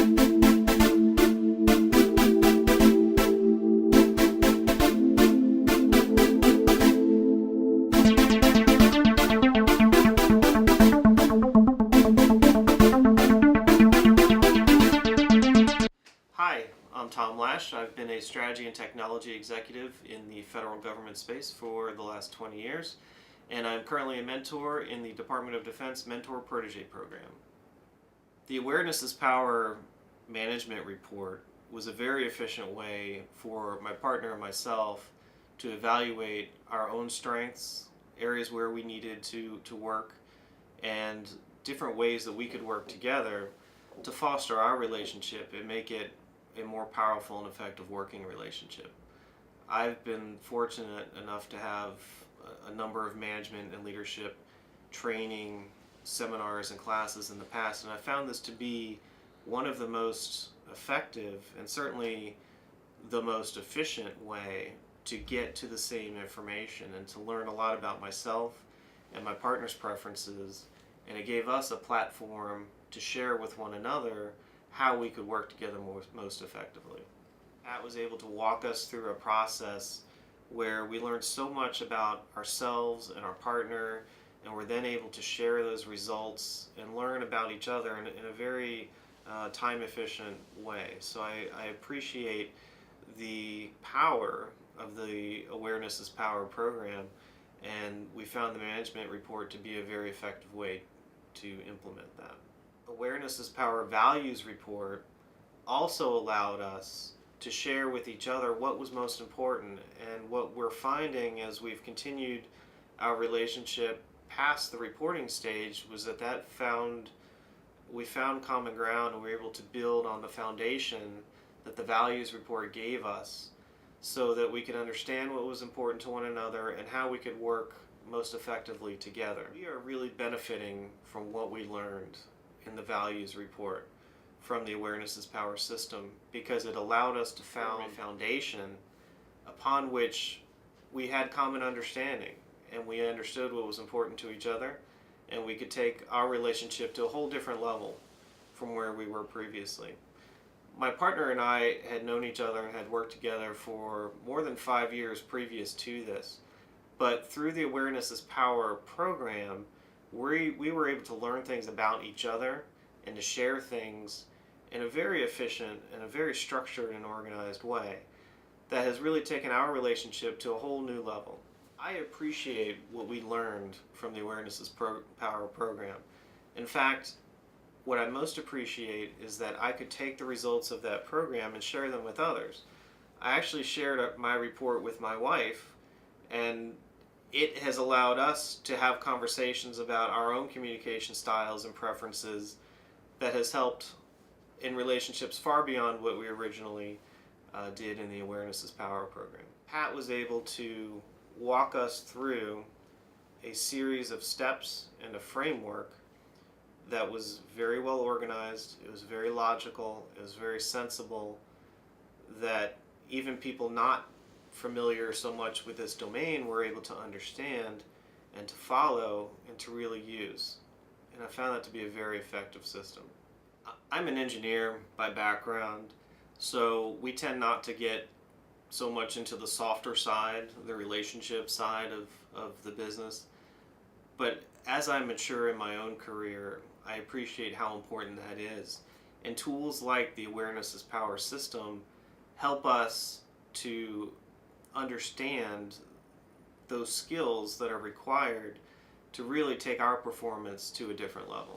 Hi, I'm Tom Lash. I've been a strategy and technology executive in the federal government space for the last 20 years, and I'm currently a mentor in the Department of Defense Mentor Protege program. The Awareness is Power management report was a very efficient way for my partner and myself to evaluate our own strengths, areas where we needed to work, and different ways that we could work together to foster our relationship and make it a more powerful and effective working relationship. I've been fortunate enough to have a number of management and leadership training seminars and classes in the past, and I found this to be one of the most effective and certainly the most efficient way to get to the same information and to learn a lot about myself and my partner's preferences, and it gave us a platform to share with one another how we could work together most effectively. Pat was able to walk us through a process where we learned so much about ourselves and our partner, and we're then able to share those results and learn about each other in a very time-efficient way. So I appreciate the power of the Awareness is Power program, and we found the management report to be a very effective way to implement that. Awareness is Power values report also allowed us to share with each other what was most important, and what we're finding as we've continued our relationship past the reporting stage was that we found common ground, and we were able to build on the foundation that the values report gave us so that we could understand what was important to one another and how we could work most effectively together. We are really benefiting from what we learned in the values report from the Awareness is Power system, because it allowed us to found a foundation upon which we had common understanding, and we understood what was important to each other, and we could take our relationship to a whole different level from where we were previously. My partner and I had known each other and had worked together for more than 5 years previous to this, but through the Awareness is Power program, we were able to learn things about each other and to share things in a very efficient and a very structured and organized way that has really taken our relationship to a whole new level. I appreciate what we learned from the Awareness is Power program. In fact, what I most appreciate is that I could take the results of that program and share them with others. I actually shared my report with my wife, and it has allowed us to have conversations about our own communication styles and preferences that has helped in relationships far beyond what we originally did in the Awareness is Power program. Pat was able to walk us through a series of steps and a framework that was very well organized, it was very logical, it was very sensible, that even people not familiar so much with this domain were able to understand and to follow and to really use. And I found that to be a very effective system. I'm an engineer by background, so we tend not to get so much into the softer side, the relationship side of the business. But as I mature in my own career, I appreciate how important that is. And tools like the Awareness is Power system help us to understand those skills that are required to really take our performance to a different level.